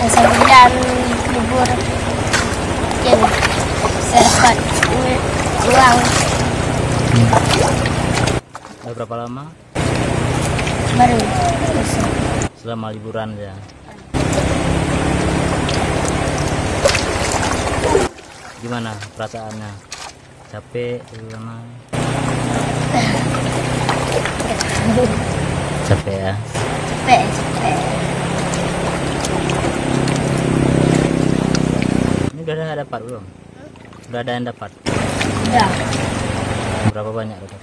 Saya bubur jadi saya dapat uang. Udah berapa lama? Baru Selama liburan ya. Gimana perasaannya? Capek lama? Capek ya? capek. Ini udah ada dapat belum? Udah ada yang dapat? Udah. Berapa banyak dapat?